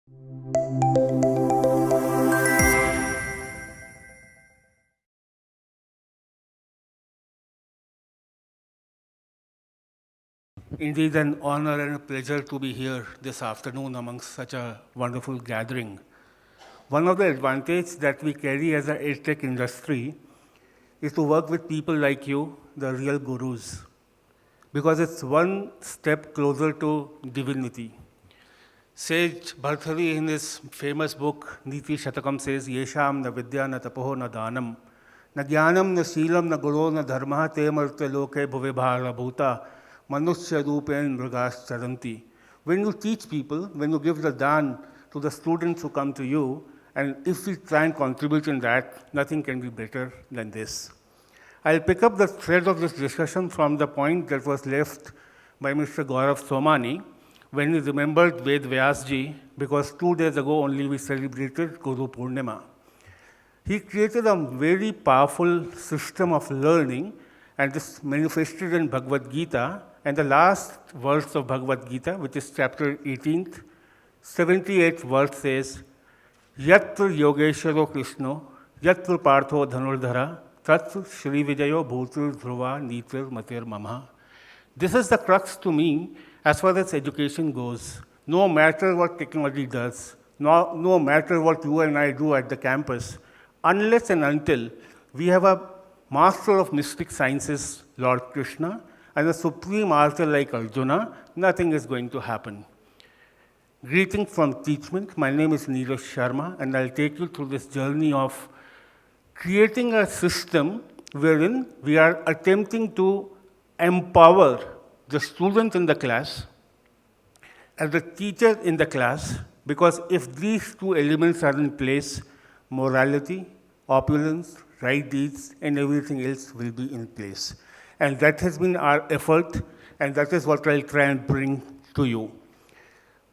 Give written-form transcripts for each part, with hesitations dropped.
Indeed, an honor and a pleasure to be here this afternoon amongst such a wonderful gathering. One of the advantages that we carry as an EdTech industry is to work with people like you, the real gurus, because it's one step closer to divinity. Sage Bhartari, in his famous book, Niti Shatakam, says, Yesham na vidya na tapoho na danam, na jnanam na sheelam na guru na dharma te marte loke bhuve bhara bhuta, manushya rupen mrigas charanti. When you teach people, when you give the dan to the students who come to you, and if we try and contribute in that, nothing can be better than this. I'll pick up the thread of this discussion from the point that was left by Mr. Gaurav Somani, when he remembered Ved Vyasji, because 2 days ago only we celebrated Guru Purnima. He created a very powerful system of learning, and this manifested in Bhagavad Gita, and the last verse of Bhagavad Gita, which is chapter 18th, 78th verse says, Yatra Yogeshwaro Krishno, Yatra Partho Dhanurdhara, Tat Shri Vijayo Bhutir Dhruva Nitir Matir Mama. This is the crux to me as far as education goes. No matter what technology does, no matter what you and I do at the campus, unless and until we have a master of mystic sciences, Lord Krishna, and a supreme archer like Arjuna, nothing is going to happen. Greetings from Teachmint. My name is Neeraj Sharma, and I'll take you through this journey of creating a system wherein we are attempting to empower the student in the class and the teacher in the class, because if these two elements are in place, morality, opulence, right deeds, and everything else will be in place. And that has been our effort, and that is what I'll try and bring to you.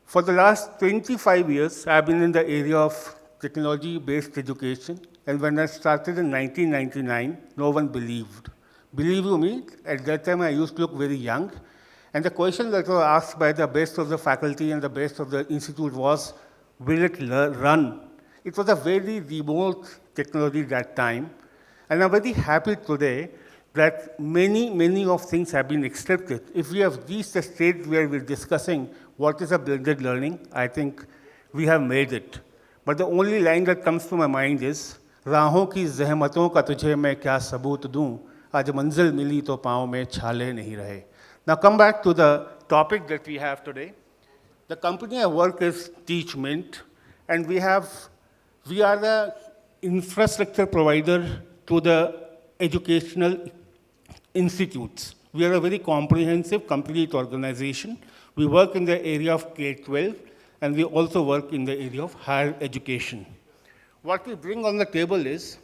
For the last 25 years, I've been in the area of technology-based education, and when I started in 1999, no one believed. Believe you me, at that time I used to look very young, and the question that was asked by the best of the faculty and the best of the institute was, will it run? It was a very remote technology that time, and I'm very happy today that many of things have been accepted. If we have reached a state where we're discussing what is a blended learning, I think we have made it. But the only line that comes to my mind is, राहों की ज़हमतों का तुझे मैं क्या सबूत दूं, आज मंजिल मिली तो पाँव में छाले नहीं रहे. Now come back to the topic that we have today. The company I work is Teachmint, and we are the infrastructure provider to the educational institutes. We are a very comprehensive, complete organization. We work in the area of K-12, and we also work in the area of higher education. What we bring on the table is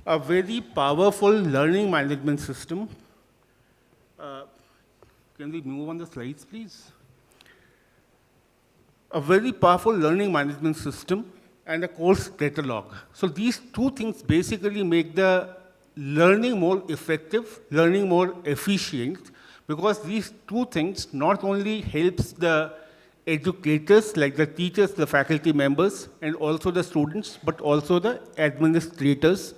a very powerful learning management system. Can we move on the slides, please? A very powerful learning management system and a course catalog. So these two things basically make the learning more effective, learning more efficient, because these two things not only helps the educators, like the teachers, the faculty members, and also the students, but also the administrators.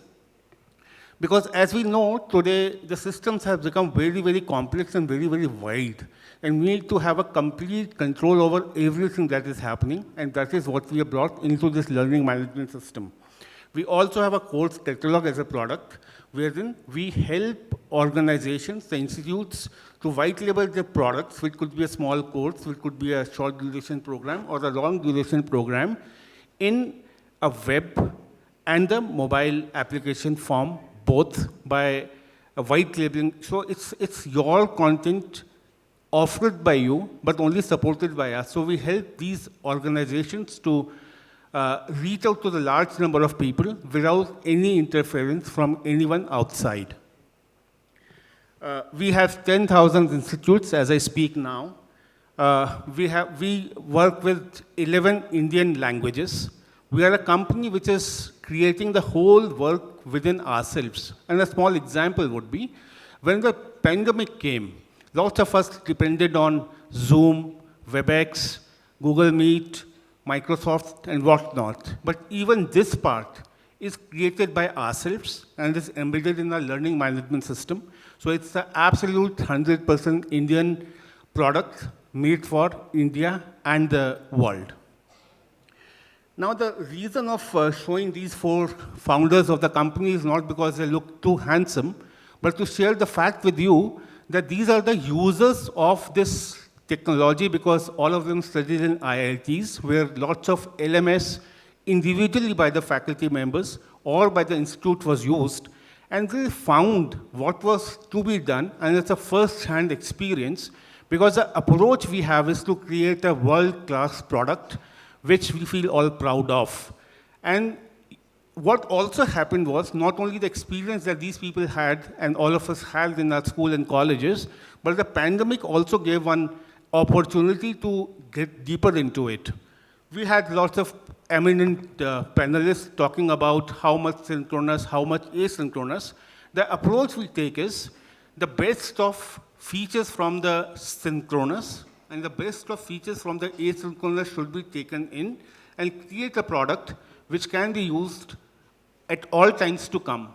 Because as we know, today the systems have become very complex and very wide. And we need to have a complete control over everything that is happening, and that is what we have brought into this learning management system. We also have a course catalog as a product, wherein we help organizations, the institutes, to white label their products, which could be a small course, which could be a short duration program, or a long duration program, in a web and the mobile application form, both by a white labeling. So it's your content offered by you, but only supported by us. So we help these organizations to reach out to the large number of people without any interference from anyone outside. We have 10,000 institutes as I speak now. We work with 11 Indian languages. We are a company which is creating the whole work within ourselves. And a small example would be, when the pandemic came, lots of us depended on Zoom, WebEx, Google Meet, Microsoft, and whatnot. But even this part is created by ourselves and is embedded in our learning management system. So it's the absolute 100% Indian product made for India and the world. Now, the reason of showing these 4 founders of the company is not because they look too handsome, but to share the fact with you that these are the users of this technology, because all of them studied in IITs, where lots of LMS individually by the faculty members or by the institute was used, and they found what was to be done, and it's a first-hand experience, because the approach we have is to create a world-class product which we feel all proud of. And what also happened was not only the experience that these people had and all of us had in our school and colleges, but the pandemic also gave one opportunity to get deeper into it. We had lots of eminent panelists talking about how much synchronous, how much asynchronous. The approach we take is the best of features from the synchronous and the best of features from the asynchronous should be taken in and create a product which can be used at all times to come.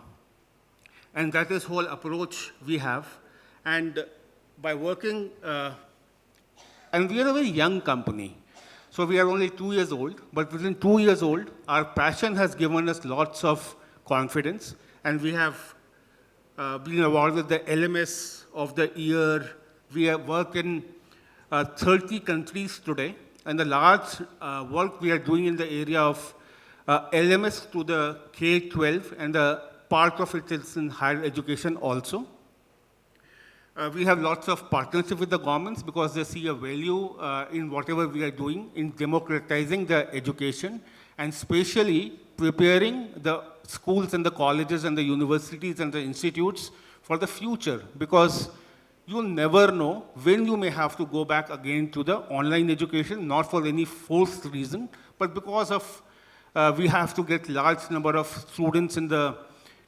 And that is whole approach we have. And by working, and we are a very young company. So we are only 2 years old, but within 2 years old, our passion has given us lots of confidence, and we have been awarded with the LMS of the year. We have worked in 30 countries today, and the large work we are doing in the area of LMS to the K-12, and the part of it is in higher education also. We have lots of partnership with the governments because they see a value in whatever we are doing in democratizing the education and especially preparing the schools and the colleges and the universities and the institutes for the future, because you'll never know when you may have to go back again to the online education, not for any forced reason, but because of we have to get large number of students in the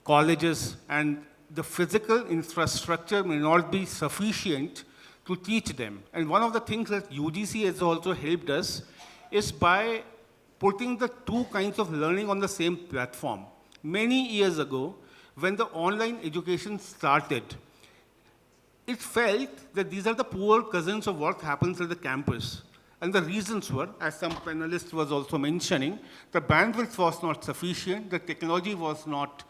colleges, and the physical infrastructure may not be sufficient to teach them. And one of the things that UGC has also helped us is by putting the 2 kinds of learning on the same platform. Many years ago, when the online education started, it felt that these are the poor cousins of what happens at the campus. And the reasons were, as some panelist was also mentioning, the bandwidth was not sufficient, the technology was not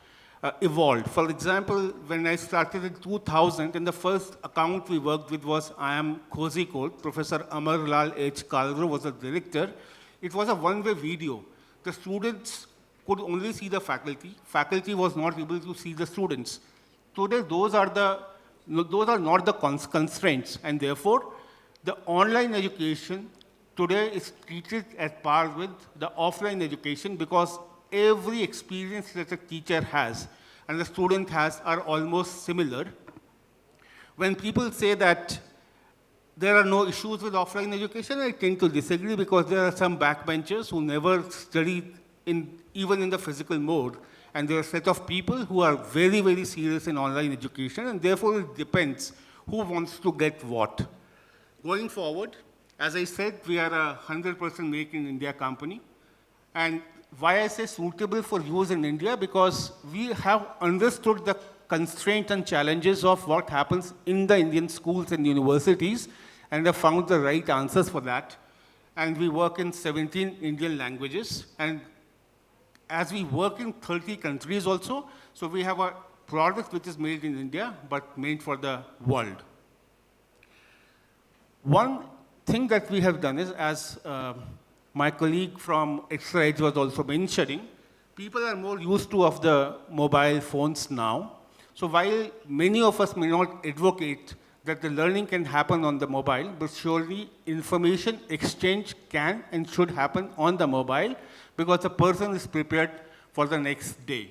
evolved. For example, when I started in 2000, and the first account we worked with was I Am Kozhikode. Professor Amar Lal H. Kalro was the director. It was a one-way video. The students could only see the faculty. Faculty was not able to see the students. Today, those are not the constraints, and therefore, the online education today is treated at par with the offline education, because every experience that a teacher has and the student has are almost similar. When people say that there are no issues with offline education, I tend to disagree, because there are some backbenchers who never studied even in the physical mode, and there are a set of people who are very, very serious in online education, and therefore it depends who wants to get what. Going forward, as I said, we are a 100% Make in India company. And why I say suitable for use in India, because we have understood the constraints and challenges of what happens in the Indian schools and universities, and have found the right answers for that. And we work in 17 Indian languages, and as we work in 30 countries also, so we have a product which is made in India, but made for the world. One thing that we have done is, as my colleague from Extra Edge was also mentioning, people are more used to of the mobile phones now. So while many of us may not advocate that the learning can happen on the mobile, but surely information exchange can and should happen on the mobile, because the person is prepared for the next day.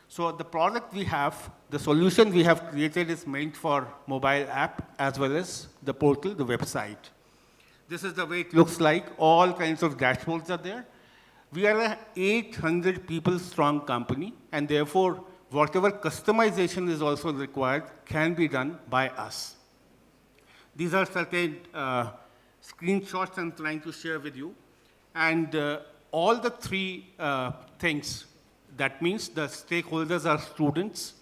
So the product we have, the solution we have created is meant for mobile app as well as the portal, the website. This is the way it looks like. All kinds of dashboards are there. We are a 800 people strong company, and therefore whatever customization is also required can be done by us. These are certain screenshots I'm trying to share with you. And all the three things, that means the stakeholders are students,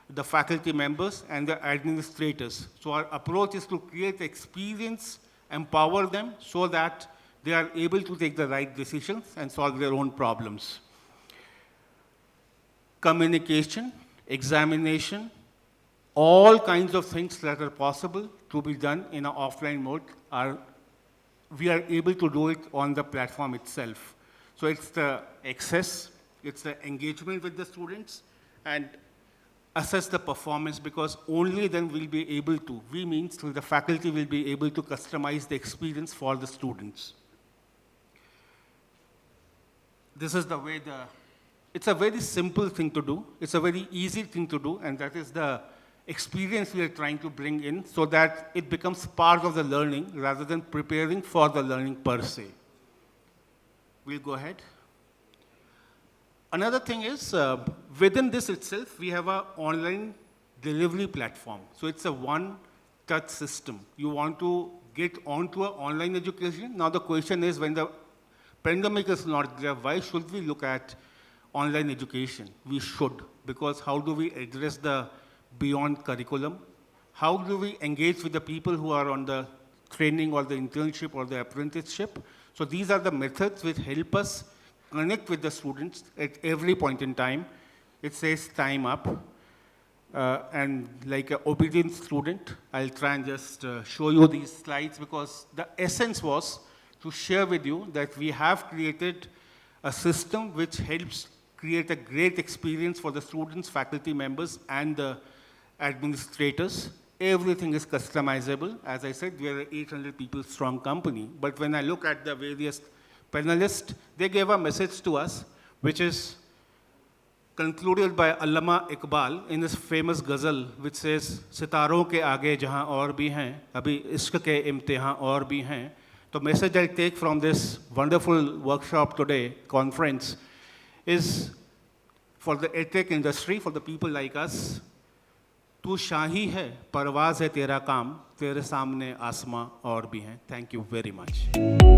the faculty members, and the administrators. So our approach is to create experience, empower them so that they are able to take the right decisions and solve their own problems. Communication, examination, all kinds of things that are possible to be done in an offline mode we are able to do it on the platform itself. So it's the access, it's the engagement with the students, and assess the performance, because only then we'll be able to, we means the faculty will be able to customize the experience for the students. This is the way it's a very simple thing to do. It's a very easy thing to do, and that is the experience we are trying to bring in so that it becomes part of the learning rather than preparing for the learning per se. We'll go ahead. Another thing is, within this itself, we have an online delivery platform. So it's a one-touch system. You want to get onto an online education. Now the question is, when the pandemic is not there, why should we look at online education? We should, because how do we address the beyond curriculum? How do we engage with the people who are on the training or the internship or the apprenticeship? So these are the methods which help us connect with the students at every point in time. It says time up. And like an obedient student, I'll try and just show you these slides, because the essence was to share with you that we have created a system which helps create a great experience for the students, faculty members, and the administrators. Everything is customizable. As I said, we are an 800 people strong company. But when I look at the various panelists, they gave a message to us, which is concluded by Allama Iqbal in his famous ghazal, which says, "Sitaron ke aage jahan aur bhi hain, abhi ishq ke imtihan aur bhi hain." The message I take from this wonderful workshop today, conference, is for the EdTech industry, for the people like us, तू शाही है, परवाज़ है तेरा काम, तेरे सामने आसमां और भी हैं. Thank you very much.